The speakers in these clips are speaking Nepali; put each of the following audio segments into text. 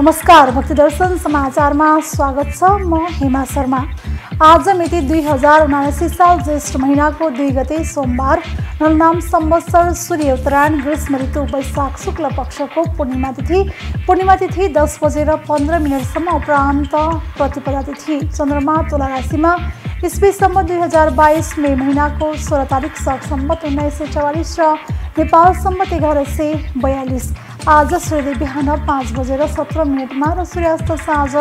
नमस्कार, भक्तिदर्शन समाचारमा स्वागत छ। म हेमा शर्मा। आज मिति 2079 साल ज्येष्ठ महिनाको 2 गते सोमबार, नलनाम संवत्सर सूर्य उत्तरायण ग्रीष्म ऋतु वैशाख शुक्ल पक्षको पूर्णिमा तिथि 10 बजेर 15 मिनटसम्म उपरान्त प्रतिपदा तिथि। चन्द्रमा तुला राशिमा इस्वी सम्वत 2022 मे महिनाको 16 तारिक सम्वत 1944 र नेपाल सम्वत 1142। आज सूर्योदय बिहान 5 बजेर 17 मिनटमा र सूर्यास्त साँझ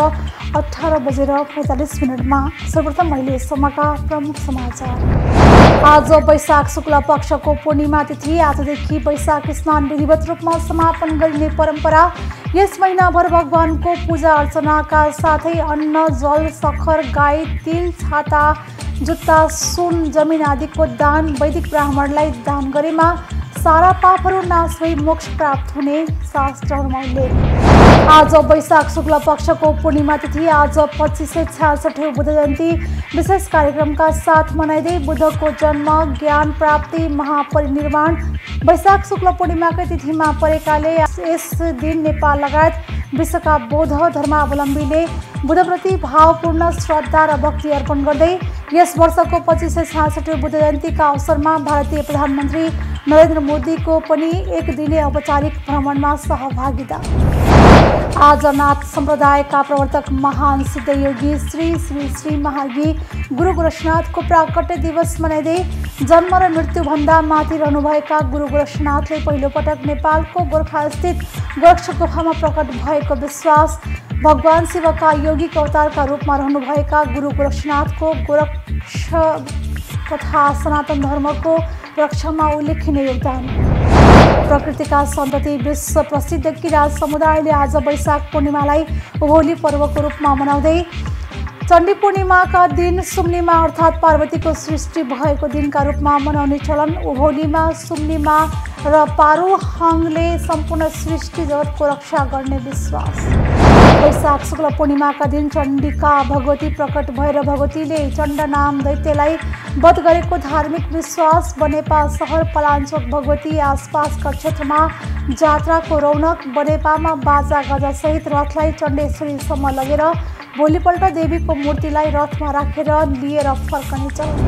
18 बजेर 45 मिनटमा। सर्वप्रथम अहिले सम्मका प्रमुख समाचार। आज वैशाख शुक्ल पक्षको पूर्णिमा तिथि। आजदेखि वैशाख स्नान विधिवत रूपमा समापन गरिने परम्परा। यस महिनाभर भगवानको पूजा अर्चनाका साथै अन्न, जल, सखर, गाई, तिल, छाता, जुत्ता, सुन, जमिन आदिको दान वैदिक ब्राह्मणलाई दान गरेमा सारा पापहरू नाश भई मोक्ष प्राप्त हुने शास्त्रहरूमा उल्लेख। आज वैशाख शुक्ल पक्षको पूर्णिमा तिथि। आज 2566 बुद्ध जयन्ती विशेष कार्यक्रमका साथ मनाइँदै बुद्धको जन्म, ज्ञान प्राप्ति, महापरिनिर्वाण वैशाख शुक्ल पूर्णिमाकै तिथिमा परेकाले यस दिन नेपाल लगायत विश्वका बौद्ध धर्मावलम्बीले बुद्धप्रति भावपूर्ण श्रद्धा र भक्ति अर्पण गर्दै यस वर्षको 2566 बुद्ध जयन्तीका अवसरमा भारतीय प्रधानमन्त्री नरेन्द्र मोदीको पनि एक दिने औपचारिक भ्रमणमा सहभागिता। आज नाथ सम्प्रदायका प्रवर्तक महान सिद्धयोगी श्री महागी गुरु गोरक्षनाथको प्राकट्य दिवस मनाइँदै जन्म र मृत्युभन्दा माथि रहनुभएका गुरु गोरक्षनाथले पहिलोपटक नेपालको गोरखास्थित गोरक्ष गुफामा प्रकट भएको विश्वास। भगवान शिवका यौगिक अवतारका रूपमा रहनुभएका गुरु गोरक्षनाथको गोरक्ष तथा सनातन धर्मको रक्षामा उल्लेखनीय योगदान। प्रकृतिका सन्तति विश्व प्रसिद्ध किराँत समुदायले आज वैशाख पूर्णिमालाई उभौली पर्वको रूपमा मनाउँदै चण्डी पूर्णिमाका दिन सुम्निमा अर्थात् पार्वतीको सृष्टि भएको दिनका रूपमा मनाउने चलन। उभौलीमा, सुम्निमा र पारुहाङले सम्पूर्ण सृष्टि जगतको रक्षा गर्ने विश्वास। वैशाख शुक्ल पूर्णिमाका दिन चण्डिका भगवती प्रकट भएर भगवतीले चण्ड नाम दैत्यलाई वध गरेको धार्मिक विश्वास। बनेपा सहर पलाञ्चोक भगवती आसपासका क्षेत्रमा जात्राको रौनक। बनेपामा बाजा गाजा सहित रथलाई चण्डेश्वरीसम्म लगेर भोलिपल्ट देवीको मूर्तिलाई रथमा राखेर लिएर फर्कने चलन।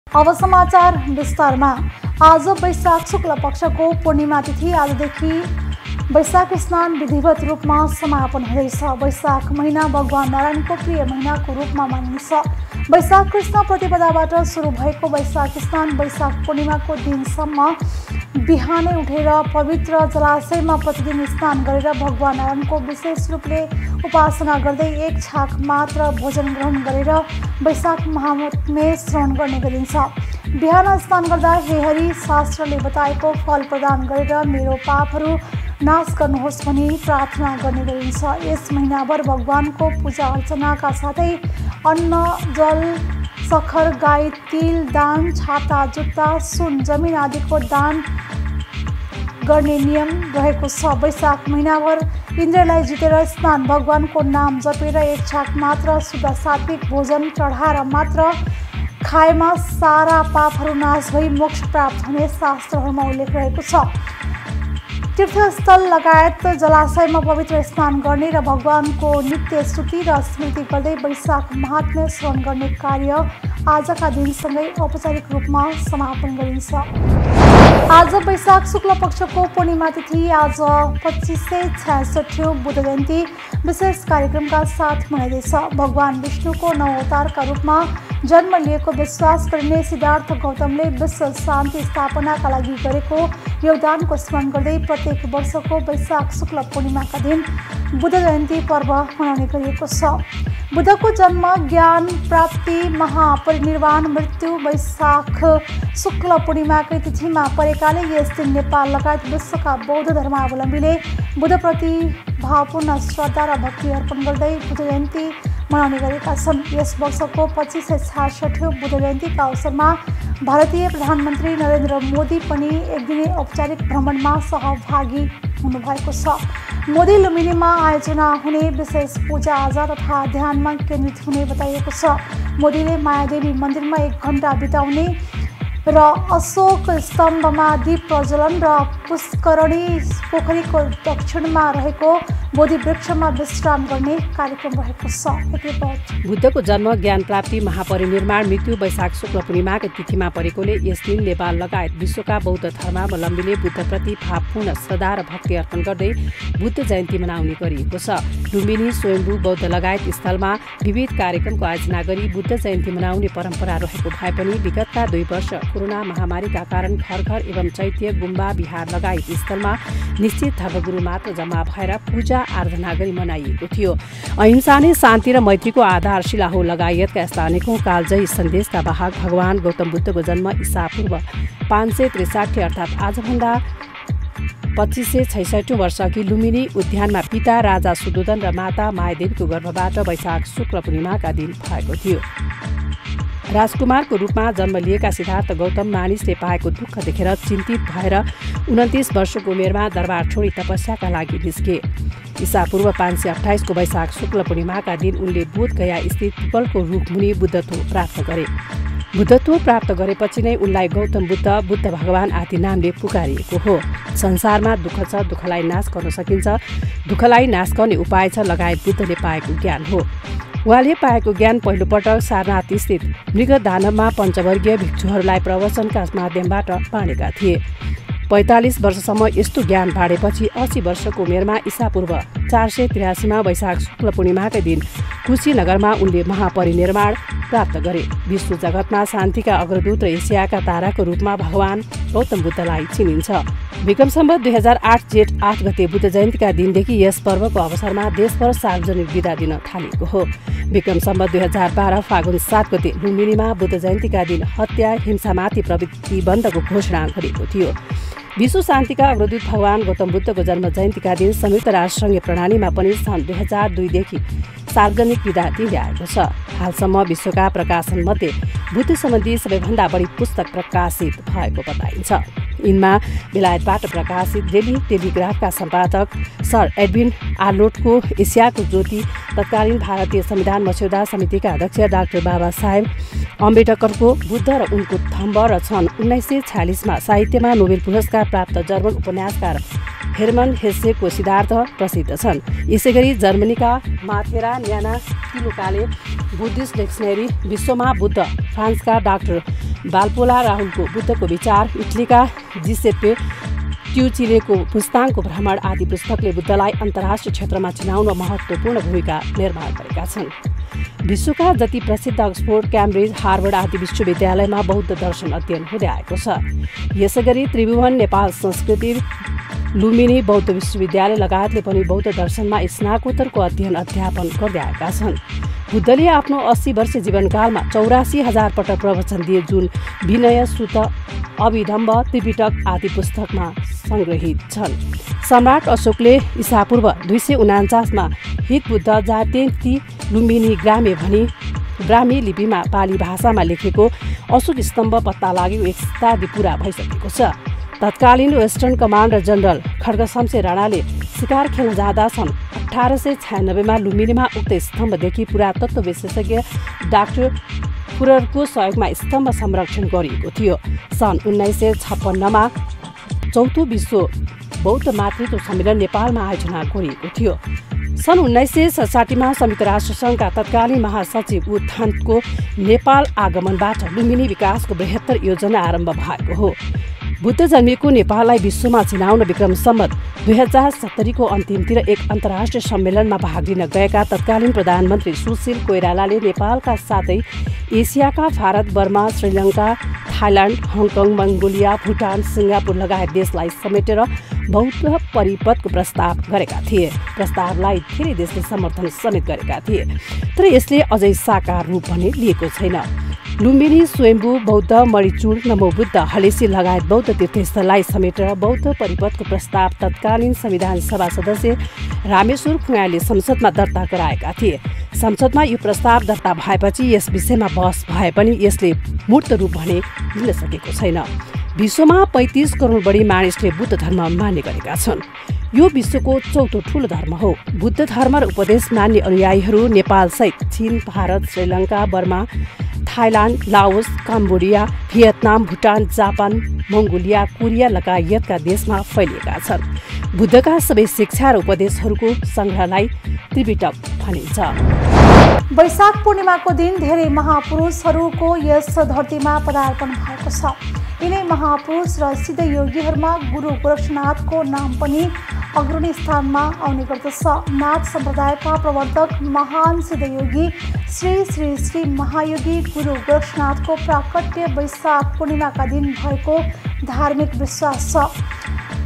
अब समाचार विस्तारमा। आज वैशाख शुक्ल पक्षको पूर्णिमा तिथि। आजदेखि वैशाख स्नान विधिवत रूपमा समापन हुँदैछ। वैशाख महिना भगवान नारायणको प्रिय महिनाको रूपमा मानिन्छ। वैशाख कृष्ण प्रतिपदाबाट सुरु भएको वैशाख स्नान वैशाख पूर्णिमाको दिनसम्म बिहानै उठेर पवित्र जलाशयमा प्रतिदिन स्नान गरेर भगवान नारायणको विशेष रूपले उपासना गर्दै एक छाक मात्र भोजन ग्रहण गरेर वैशाख महात्म्य श्रवण गर्ने गरिन्छ। बिहान स्नान गर्दा हे हरि शास्त्रले बताएको फल प्रदान गरेर मेरो पापहरू नाश गर्नुहोस् भनी प्रार्थना गर्ने गरिन्छ। यस महिनाभर भगवानको पूजा अर्चनाका साथै अन्न, जल, सखर, गाई, तिल दान, छाता, जुत्ता, सुन, जमिन आदिको दान गर्ने नियम रहेको छ। वैशाख महिनाभर इन्द्रलाई जितेर स्नान, भगवानको नाम जपेर एक छाक मात्र शुद्ध सात्विक भोजन चढाएर मात्र खाएमा सारा पापहरू नाश भई मोक्ष प्राप्त हुने शास्त्रहरूमा उल्लेख रहेको छ। तीर्थस्थल लगायत जलाशयमा पवित्र स्नान गर्ने र भगवानको नित्य स्तुति र स्मृति गर्दै वैशाख महात्म्य श्रवण गर्ने कार्य आजका दिनसँगै औपचारिक रूपमा समापन गरिन्छ। आज वैशाख शुक्ल पक्षको पूर्णिमा तिथि। आज 2566 बुद्ध जयन्ती विशेष कार्यक्रमका साथ मनाइँदैछ। भगवान विष्णुको 9 अवतारका रूपमा जन्म लिएको विश्वास गरिने सिद्धार्थ गौतमले विश्व शान्ति स्थापनाका लागि गरेको योगदानको स्मरण गर्दै प्रत्येक वर्षको वैशाख शुक्ल पूर्णिमाका दिन बुद्ध जयन्ती पर्व मनाउने गरिएको छ। बुद्धको जन्म, ज्ञान प्राप्ति, महापरिनिर्वाण, मृत्यु वैशाख शुक्ल पूर्णिमाकै तिथिमा परेकाले यस दिन नेपाल लगायत विश्वका बौद्ध धर्मावलम्बीले बुद्धप्रति भावपूर्ण श्रद्धा र भक्ति अर्पण गर्दै बुद्ध जयन्ती मनाउने गरेका छन्। यस वर्षको 2566 बुद्ध जयन्तीका अवसरमा भारतीय प्रधानमन्त्री नरेन्द्र मोदी पनि एक दिने औपचारिक भ्रमणमा सहभागी हुनुभएको छ। मोदी लुम्बिनीमा आयोजना हुने विशेष पूजाआजा तथा ध्यानमा केन्द्रित हुने बताइएको छ। मोदीले मायादेवी मन्दिरमा 1 घण्टा बिताउने र अशोक स्तम्भमा दीप प्रज्वलन र पुष्करणी पोखरीको दक्षिणमा रहेको बोधि वृक्षमा विश्राम गर्ने कार्यक्रम रहेको छ। एक रिपोर्ट। बुद्धको जन्म, ज्ञान प्राप्ति, महापरिनिर्वाण, मृत्यु वैशाख शुक्ल पूर्णिमाको तिथिमा परेकोले यस दिन नेपाल लगायत विश्वका बौद्ध धर्मावलम्बीले बुद्धप्रति भावपूर्ण श्रद्धा र भक्ति अर्पण गर्दै बुद्ध जयन्ती मनाउने गरिएको छ। लुम्बिनी, स्वयम्भू बौद्ध लगायत स्थलमा विविध कार्यक्रमको आयोजना गरी बुद्ध जयन्ती मनाउने परम्परा रहेको भए पनि विगतका 2 वर्ष कोरोना महामारीका कारण घर घर एवं चैत्य, गुम्बा, विहार लगायत स्थलमा निश्चित धर्मगुरु मात्र जम्मा भएर पूजा आराधना गरी मनाइएको थियो। अहिंसा नै शान्ति र मैत्रीको आधारशिला हो लगायतका यस्ता अनेकौं कालजयी सन्देशका वाहक भगवान गौतम बुद्धको जन्म ईसा पूर्व 563 अर्थात् आजभन्दा 2566 वर्ष अघि लुम्बिनी उद्यानमा पिता राजा सुदोधन र माता मायादेवीको गर्भबाट वैशाख शुक्ल पूर्णिमाका दिन भएको थियो। राजकुमारको रूपमा जन्म लिएका सिद्धार्थ गौतम मानिसले पाएको दुःख देखेर चिन्तित भएर 29 वर्षको उमेरमा दरबार छोडी तपस्याका लागि निस्के। ईसा पूर्व 528 को वैशाख शुक्ल पूर्णिमाका दिन उनले बोधगया स्थित पिपलको रुखमुनि बुद्धत्व प्राप्त गरे। बुद्धत्व प्राप्त गरेपछि नै उनलाई गौतम बुद्ध, बुद्ध भगवान आदि नामले पुकारिएको हो। संसारमा दुःख छ, दुःखलाई नाश गर्न सकिन्छ, दुःखलाई नाश गर्ने उपाय छ लगायत बुद्धले पाएको ज्ञान हो। उहाँले पाएको ज्ञान पहिलोपटक सारनाथ स्थित मृगदानवमा पञ्चवर्गीय भिक्षुहरूलाई प्रवचनका माध्यमबाट बाँडेका थिए। 45 वर्षसम्म यस्तो ज्ञान बाँडेपछि 80 वर्षको उमेरमा ईसा पूर्व 483 मा वैशाख शुक्ल पूर्णिमाका दिन कुशीनगरमा उनले महापरिनिर्वाण प्राप्त गरे। विश्व जगतमा शान्तिका अग्रदूत र एसियाका ताराको रूपमा भगवान गौतम बुद्धलाई चिनिन्छ। विक्रम सम्वत 2008 जेठ 8 गते बुद्ध जयन्तीका दिनदेखि यस पर्वको अवसरमा देशभर सार्वजनिक बिदा दिन थालेको हो। विक्रम सम्वत 2012 फागुन 7 गते लुम्बिनीमा बुद्ध जयन्तीका दिन हत्या, हिंसामाथि प्रतिबन्धको घोषणा गरेको थियो। विश्व शान्तिका अग्रदूत भगवान गौतम बुद्धको जन्म जयन्तीका दिन संयुक्त राष्ट्रसङ्घीय प्रणालीमा पनि सन् 2002 देखि सार्वजनिक बिदा दिँदै आएको छ। हालसम्म विश्वका प्रकाशनमध्ये बुद्ध सम्बन्धी सबैभन्दा बढी पुस्तक प्रकाशित भएको बताइन्छ। यिनमा बेलायतबाट प्रकाशित डेली टेलिग्राफका सम्पादक सर एडविन आर्नोल्डको एसियाको ज्योति, तत्कालीन भारतीय संविधान मस्यौदा समितिका अध्यक्ष डाक्टर बाबा साहेब अम्बेडकरको बुद्ध र उनको थम्ब र सन् 1946 मा साहित्यमा नोबेल पुरस्कार प्राप्त जर्मन उपन्यासकार हेर्मन हेसेको सिद्धार्थ प्रसिद्ध छन्। यसैगरी जर्मनीका माथेरा न्याना किलुकाले बुद्धिस्ट डिक्सनरी, विश्वमा बुद्ध, फ्रान्सका डाक्टर बालपोला राहुलको बुद्धको विचार, इटलीका जिसेप्पे ट्युचिलेको पुस्ताङको भ्रमण आदि पुस्तकले बुद्धलाई अन्तर्राष्ट्रिय क्षेत्रमा चिनाउन महत्त्वपूर्ण भूमिका निर्वाह गरेका छन्। विश्वका जति प्रसिद्ध अक्सफोर्ड, क्याम्ब्रिज, हार्वर्ड आदि विश्वविद्यालयमा बौद्ध दर्शन अध्ययन हुँदै आएको छ। यसैगरी त्रिभुवन नेपाल संस्कृति लुम्बिनी बौद्ध विश्वविद्यालय लगायतले पनि बौद्ध दर्शनमा स्नाकोत्तरको अध्ययन अध्यापन गर्दै आएका छन्। बुद्धले आफ्नो 80 वर्ष जीवनकालमा 84,000 पटक प्रवचन दिए, जुन विनय सूत, अभिधम्ब, त्रिपिटक आदि पुस्तकमा संग्रहित छन्। सम्राट अशोकले ईसा पूर्व 249 मा हित बुद्ध जात्यन्ती लुम्बिनी ग्रामे भनी ब्राह्मी लिपिमा पाली भाषामा लेखेको अशोक स्तम्भ पत्ता लागेको 1 शताब्दी पुरा भइसकेको छ। तत्कालीन वेस्टर्न कमान्डर जनरल खड्गशमशेर राणाले शिकार खेल्न जाँदा सन् 1896 मा लुम्बिनीमा उक्त स्तम्भदेखि पुरातत्व विशेषज्ञ डाक्टर फुररको सहयोगमा स्तम्भ संरक्षण गरिएको थियो। सन् 1956 मा चौथो विश्व बौद्ध मातृत्व सम्मेलन नेपालमा आयोजना गरिएको थियो। सन् 1967 मा संयुक्त राष्ट्रसङ्घका तत्कालीन महासचिव वु थान्तको नेपाल आगमनबाट लुम्बिनी विकासको बृहत्तर योजना आरम्भ भएको हो। बुद्ध जन्मिएको नेपाललाई विश्वमा चिनाउन विक्रम सम्वत 2070 को अन्तिमतिर एक अन्तर्राष्ट्रिय सम्मेलनमा भाग लिन गएका तत्कालीन प्रधानमन्त्री सुशील कोइरालाले नेपालका साथै एसियाका Bharat, Burma, Sri Lanka, Thailand, Hong Kong, Mongolia, Bhutan, Singapore लगायत देशलाई समेटेर बौद्ध परिपथको प्रस्ताव गरेका थिए। प्रस्तावलाई धेरै देशले समर्थन समेत गरेका थिए, तर यसले अझै साकार रूप भने लिएको छैन। लुम्बिनी, स्वयम्भू बौद्ध, मणिचुर, नमो बुद्ध, हलेसी लगायत बौद्ध तीर्थस्थललाई समेटेर बौद्ध परिपथको प्रस्ताव तत्कालीन संविधान सभा सदस्य रामेश्वर खुङाले संसदमा दर्ता गराएका थिए। संसदमा यो प्रस्ताव दर्ता भएपछि यस विषयमा बहस भए पनि यसले मूर्त रूप भने लिन सकेको छैन। विश्वमा 35 करोड बढी मानिसले बुद्ध धर्म मान्ने गरेका छन्। यो विश्वको चौथो ठूलो धर्म हो। बुद्ध धर्म र उपदेश मान्ने अनुयायीहरू नेपालसहित चीन, Bharat, Sri Lanka, Burma, Thailand, Laos, Cambodia, Vietnam, Bhutan, Japan, Mongolia, Korea लगायतका देशमा फैलिएका छन्। बुद्धका सबै शिक्षा र उपदेशहरूको सङ्ग्रहलाई त्रिपिटक भनिन्छ। वैशाख पूर्णिमाको दिन धेरै महापुरुषहरूको यस धरतीमा पदार्पण भएको छ। यिनै महापुरुष र सिद्ध योगीहरूमा गुरु गोरक्षनाथको नाम पनि अग्रणी स्थानमा आउने गर्दछ। नाथ सम्प्रदायका प्रवर्तक महान सिद्ध योगी श्री श्री श्री महायोगी गुरु गोरक्षनाथको प्राकट्य वैशाख पूर्णिमाका दिन भएको धार्मिक विश्वास छ।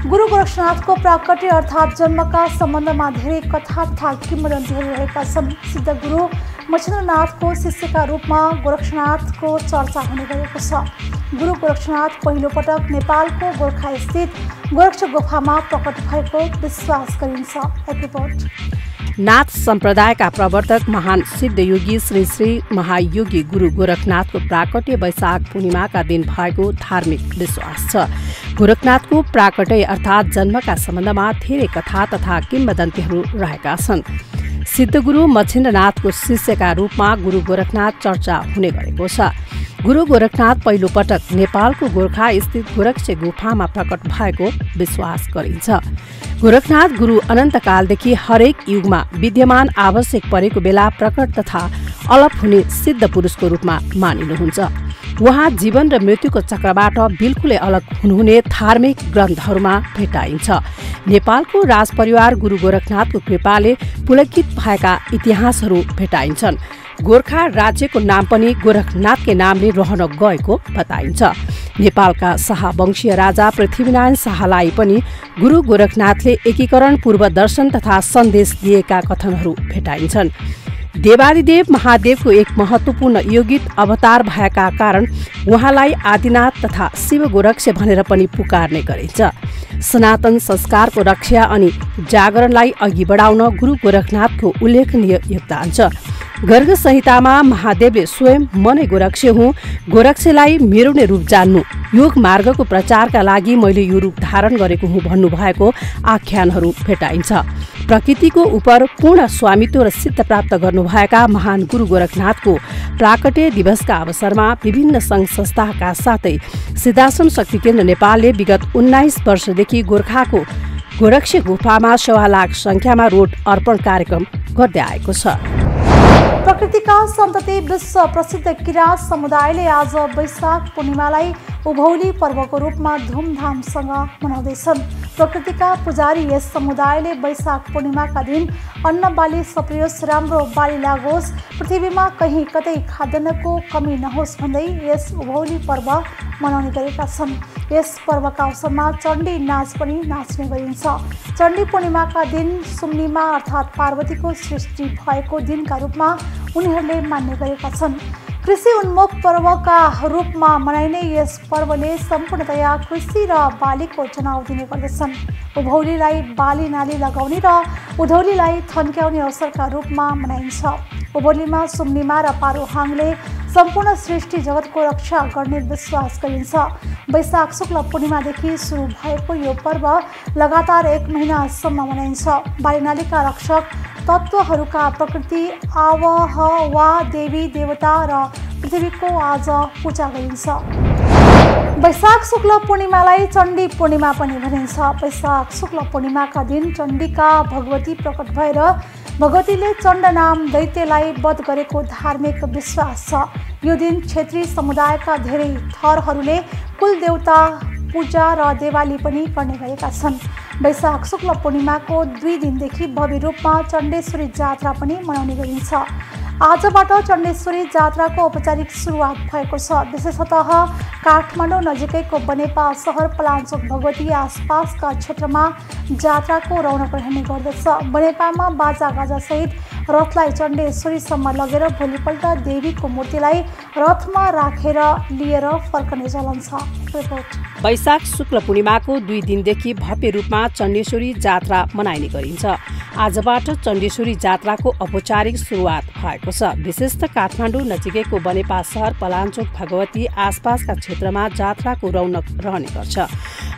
गुरु गोरक्षनाथको प्राकट्य अर्थात् जन्मका सम्बन्धमा धेरै कथा तथा किंवदन्तीहरू रहेका छन्। सिद्ध गुरु मच्छिन्द्रनाथको शिष्यका रूपमा गोरक्षनाथको चर्चा हुने गरेको छ। गुरु गोरक्षनाथ पहिलो पटक नेपालको गोर्खा स्थित गोरक्ष गुफामा प्रकट भएको विश्वास गरिन्छ। एक रिपोर्ट। नाथ सम्प्रदायका प्रवर्तक महान सिद्ध योगी श्री श्री महायोगी गुरु गोरखनाथको प्राकट्य वैशाख पूर्णिमाका दिन भएको धार्मिक विश्वास छ। गोरखनाथको प्राकट्य अर्थात् जन्मका सम्बन्धमा धेरै कथा तथा किंवदन्तीहरू रहेका छन्। सिद्ध गुरु मच्छिन्द्रनाथको शिष्यका रूपमा गुरु गोरखनाथ चर्चा हुने गरेको छ। गुरु गोरखनाथ पहिलो पटक नेपालको गोर्खा स्थित गोरक्ष गुफामा प्रकट भएको विश्वास गरिन्छ। गोरखनाथ गुरु अनन्तकालदेखि हरेक युगमा विद्यमान आवश्यक परेको बेला प्रकट तथा अलप हुने सिद्ध पुरुषको रूपमा मानिनुहुन्छ। उहाँ जीवन र मृत्युको चक्रबाट बिल्कुलै अलग हुनुहुने धार्मिक ग्रन्थहरूमा भेटाइन्छ। नेपालको राजपरिवार गुरु गोरखनाथको कृपाले पुलकित भएका इतिहासहरू भेटाइन्छन्। गोर्खा राज्यको नाम पनि गोरखनाथकै नामले रहन गएको बताइन्छ। नेपालका शाहवंशीय राजा पृथ्वीनारायण शाहलाई पनि गुरु गोरखनाथले एकीकरण पूर्व दर्शन तथा सन्देश दिएका कथनहरू भेटाइन्छन्। देवादिदेव महादेवको एक महत्त्वपूर्ण योगित अवतार भएका कारण उहाँलाई आदिनाथ तथा शिव गोरक्ष भनेर पनि पुकार्ने गरिन्छ। सनातन संस्कारको रक्षा अनि जागरणलाई अघि बढाउन गुरु गोरखनाथको उल्लेखनीय योगदान छ। गर्ग संहितामा महादेवले स्वयं मनै गोरक्ष हुँ, गोरक्षलाई मेरो नै रूप जान्नु, योग मार्गको प्रचारका लागि मैले यो रूप धारण गरेको हुँ भन्नुभएको आख्यानहरू भेटाइन्छ। प्रकृतिको उपर पूर्ण स्वामित्व र सिद्ध प्राप्त गर्नुभएका महान गुरु गोरखनाथको प्राकट्य दिवसका अवसरमा विभिन्न सङ्घ संस्थाका साथै सिद्धाश्रम शक्ति केन्द्र नेपालले विगत 19 वर्षदेखि गोर्खाको गोरक्ष गुफामा 1.25 लाख संख्यामा रोड अर्पण कार्यक्रम गर्दै आएको छ। प्रकृतिका सन्तति विश्व प्रसिद्ध किराँत समुदायले आज वैशाख पूर्णिमालाई उभौली पर्वको रूपमा धुमधामसँग मनाउँदैछन्। प्रकृतिका पुजारी यस समुदायले वैशाख पूर्णिमाका दिन अन्न बाली सप्रियोस्, राम्रो बाली लागोस्, पृथ्वीमा कहीँ कतै खाद्यान्नको कमी नहोस् भन्दै यस उभौली पर्व मनाउने गरेका छन्। यस पर्वका अवसरमा चण्डी नाच पनि नाच्ने गरिन्छ। चण्डी पूर्णिमाका दिन सुम्निमा अर्थात् पार्वतीको सृष्टि भएको दिनका रूपमा उनीहरूले मान्ने गरेका छन्। कृषि उन्मुख पर्वका रूपमा मनाइने यस पर्वले सम्पूर्णतया कृषि र बालीको चुनाव दिने गर्दछन्। उभौलीलाई बाली नाली लगाउने र उधौलीलाई थन्क्याउने अवसरका रूपमा मनाइन्छ। उभौलीमा सुम्निमा र पारुहाङले सम्पूर्ण सृष्टि जगतको रक्षा गर्ने विश्वास गरिन्छ। वैशाख शुक्ल पूर्णिमादेखि सुरु भएको यो पर्व लगातार 1 महिनासम्म मनाइन्छ। बालीनालीका रक्षक तत्त्वहरूका प्रकृति आवहवा देवी देवता र पृथ्वीको आज पूजा गरिन्छ। वैशाख शुक्ल पूर्णिमालाई चण्डी पूर्णिमा पनि भनिन्छ। वैशाख शुक्ल पूर्णिमाका दिन चण्डीका भगवती प्रकट भएर भगवतीले चण्ड नाम दैत्यलाई वध गरेको धार्मिक विश्वास छ। यो दिन क्षेत्री समुदायका धेरै थरहरूले कुलदेवता पूजा र देवाली पनि गर्ने गरेका छन्। वैशाख शुक्ल पूर्णिमाको 2 दिनदेखि भव्य रूपमा चण्डेश्वरी जात्रा पनि मनाउने गरिन्छ। आजबाट चण्डेश्वरी जात्राको औपचारिक सुरुवात भएको छ। विशेषतः काठमाडौँ नजिकैको बनेपा सहर, पलाञ्चोक भगवती आसपासका क्षेत्रमा जात्राको रौनक रहने गर्दछ। बनेपामा बाजा गाजासहित रथलाई चण्डेश्वरीसम्म लगेर भोलिपल्ट देवीको मूर्तिलाई रथमा राखेर लिएर फर्कने चलन छ। रिपोर्ट। वैशाख शुक्ल पूर्णिमाको 2 दिनदेखि भव्य रूपमा चण्डेश्वरी जात्रा मनाइने गरिन्छ। आजबाट चण्डेश्वरी जात्राको औपचारिक सुरुवात भएको छ। विशेषतः काठमाडौँ नजिकैको बनेपा सहर, पलाञ्चोक, भगवती आसपासका क्षेत्रमा जात्राको रौनक रहने गर्छ।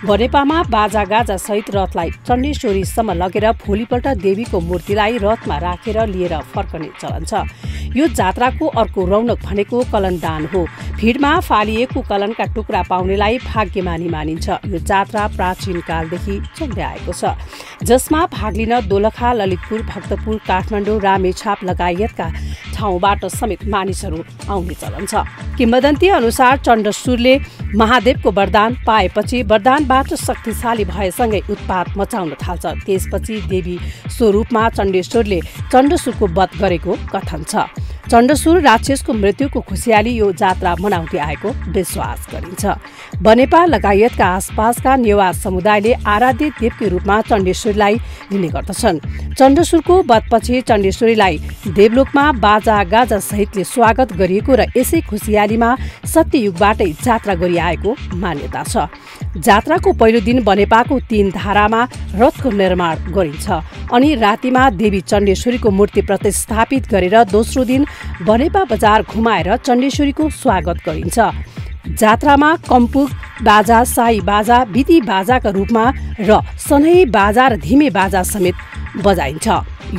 बनेपामा बाजागाजा सहित रथलाई चण्डेश्वरीसम्म लगेर भोलिपल्ट देवीको मूर्तिलाई रथमा राखेर लिएर फर्कने चलन छ। यो जात्राको अर्को रौनक भनेको कलनदान हो। भिडमा फालिएको कलनका टुक्रा पाउनेलाई भाग्यमानी मानिन्छ। यो जात्रा प्राचीन कालदेखि चल्दै आएको छ, जसमा भाग लिन दोलखा, ललितपुर, भक्तपुर, काठमाडौँ, रामेछाप लगायतका ठाउँबाट समेत मानिसहरू आउने चलन छ। किंवदन्ती अनुसार चण्डसुरले महादेवको वरदान पाएपछि वरदानबाट शक्तिशाली भएसँगै उत्पात मचाउन थाल्छ। त्यसपछि देवी स्वरूपमा चण्डेश्वरले चण्डसुरको वध गरेको कथन छ। चण्डसुर राक्षसको मृत्युको खुसियाली यो जात्रा मनाउँदै आएको विश्वास गरिन्छ। बनेपा लगायतका आसपासका नेवार समुदायले आराध्य देवकै रूपमा चण्डेश्वरीलाई लिने गर्दछन्। चण्डसुरको वधपछि चण्डेश्वरीलाई देवलोकमा बाजा गाजा सहितले स्वागत गरिएको र यसै खुसियालीमा सत्ययुगबाटै जात्रा गरिआएको मान्यता छ। जात्राको पहिलो दिन बनेपाको 3 धारामा रथको निर्माण गरिन्छ अनि रातिमा देवी चण्डेश्वरीको मूर्ति प्रतिस्थापित गरेर दोस्रो दिन बनेपा बजार घुमाएर चण्डेश्वरीको स्वागत गरिन्छ। जात्रामा कम्पुग बाजा, साई बाजा, बिती बाजाका रूपमा र सनही बाजा र धिमे बाजा समेत बजाइन्छ।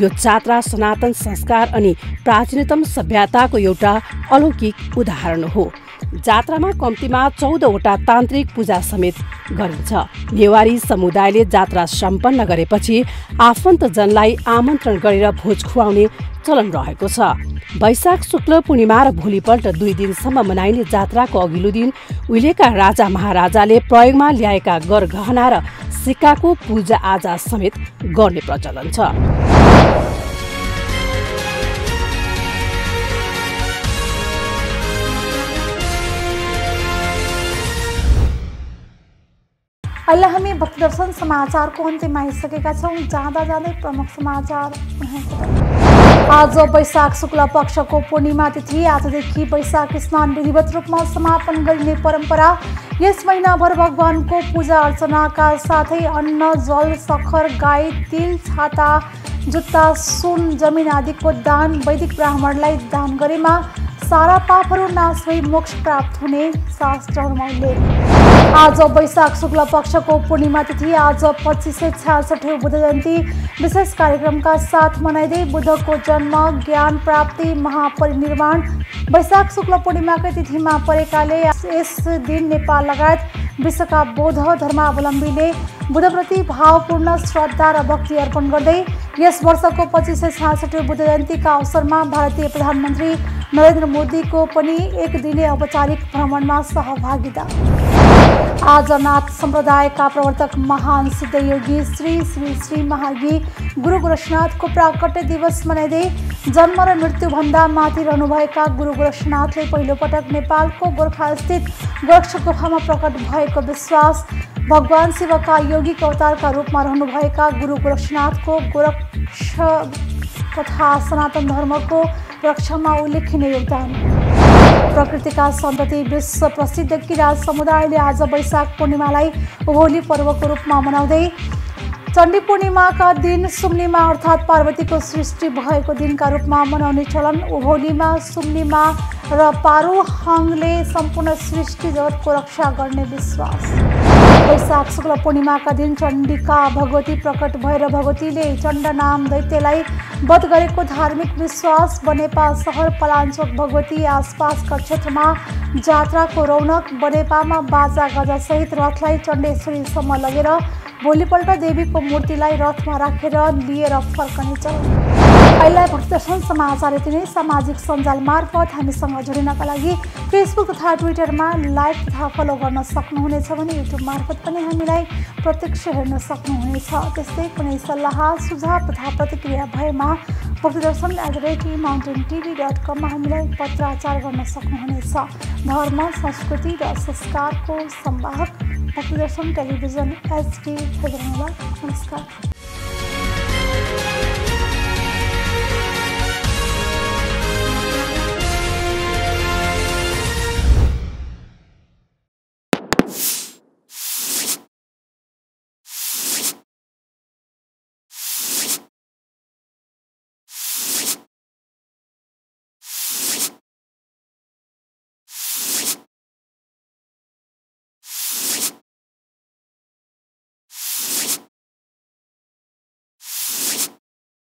यो जात्रा सनातन संस्कार अनि प्राचीनतम सभ्यताको एउटा अलौकिक उदाहरण हो। जात्रामा कम्तीमा 14वटा तान्त्रिक पूजा समेत गरिन्छ। नेवारी समुदायले जात्रा सम्पन्न गरेपछि आफन्तजनलाई आमन्त्रण गरेर भोज खुवाउने चलन रहेको छ। वैशाख शुक्ल पूर्णिमा र भोलिपल्ट 2 दिनसम्म मनाइने जात्राको अघिल्लो दिन उहिलेका राजा महाराजाले प्रयोगमा ल्याएका गरगहना र सिक्काको पूजा आजा समेत गर्ने प्रचलन छ। अहिले हामी भक्तिदर्शन समाचारको अन्त्यमा आइसकेका छौँ। जाँदा जाँदै प्रमुख समाचार। आज वैशाख शुक्ल पक्षको पूर्णिमा तिथि। आजदेखि वैशाख स्नान विधिवत रूपमा समापन गरिने परम्परा। यस महिनाभर भगवानको पूजा अर्चनाका साथै अन्न, जल, सखर, गाई, तिल, छाता, जुत्ता, सुन, जमिन आदिको दान वैदिक ब्राह्मणलाई दान गरेमा सारा पापहरू नाश भई मोक्ष प्राप्त हुने शास्त्रहरूमा उल्लेख। आज वैशाख शुक्ल पक्षको पूर्णिमा तिथि। आज 2566 बुद्ध जयन्ती विशेष कार्यक्रमका साथ मनाइँदै बुद्धको जन्म, ज्ञान प्राप्ति, महापरिनिर्वाण वैशाख शुक्ल पूर्णिमाकै तिथिमा परेकाले यस दिन नेपाल लगायत विश्वका बौद्ध धर्मावलम्बीले बुद्धप्रति भावपूर्ण श्रद्धा र भक्ति अर्पण गर्दै यस वर्षको 2566 बुद्ध जयन्तीका अवसरमा भारतीय प्रधानमन्त्री नरेन्द्र मोदीको पनि 1 दिने औपचारिक भ्रमणमा सहभागिता। आज नाथ सम्प्रदायका प्रवर्तक महान सिद्धयोगी श्री श्री श्री महागी गुरु गोरक्षनाथको प्राकट्य दिवस मनाइँदै जन्म र मृत्युभन्दा माथि रहनुभएका गुरु गोरक्षनाथले पहिलोपटक नेपालको गोर्खास्थित गोरक्ष गुफामा प्रकट भएको विश्वास। भगवान शिवका यौगिक अवतारका रूपमा रहनुभएका गुरु गोरक्षनाथको गोरक्ष तथा सनातन धर्मको रक्षामा उल्लेखनीय योगदान। प्रकृतिका सन्तति विश्व प्रसिद्ध किराँत समुदायले आज वैशाख पूर्णिमालाई उभौली पर्वको रूपमा मनाउँदै चण्डी पूर्णिमाका दिन सुम्निमा अर्थात् पार्वतीको सृष्टि भएको दिनका रूपमा मनाउने चलन। उभौलीमा, सुम्निमा र पारुहाङले सम्पूर्ण सृष्टि जगतको रक्षा गर्ने विश्वास। वैशाख शुक्ल पूर्णिमाका दिन चण्डिका भगवती प्रकट भएर भगवतीले चण्ड नाम दैत्यलाई वध गरेको धार्मिक विश्वास। बनेपा सहर, पलाञ्चोक, भगवती आसपासका क्षेत्रमा जात्राको रौनक। बनेपामा बाजा गाजा सहित रथलाई चण्डेश्वरीसम्म लगेर भोलिपल्ट देवीको मूर्तिलाई रथमा राखेर लिएर फर्कने चलन। अहिले भक्तिदर्शन समाचार यति नै। सामाजिक सञ्जाल मार्फत हामीसँग जोडिनका लागि फेसबुक तथा ट्विटरमा लाइक तथा फलो गर्न सक्नुहुनेछ भने युट्युब मार्फत पनि हामीलाई प्रत्यक्ष हेर्न सक्नुहुनेछ। त्यस्तै कुनै सल्लाह सुझाव तथा प्रतिक्रिया भएमा भक्तिदर्शन@mountaintv.com मा हामीलाई पत्राचार गर्न सक्नुहुनेछ। धर्म, संस्कृति र संस्कारको संवाहक भक्तिदर्शन टेलिभिजन HD। नमस्कार।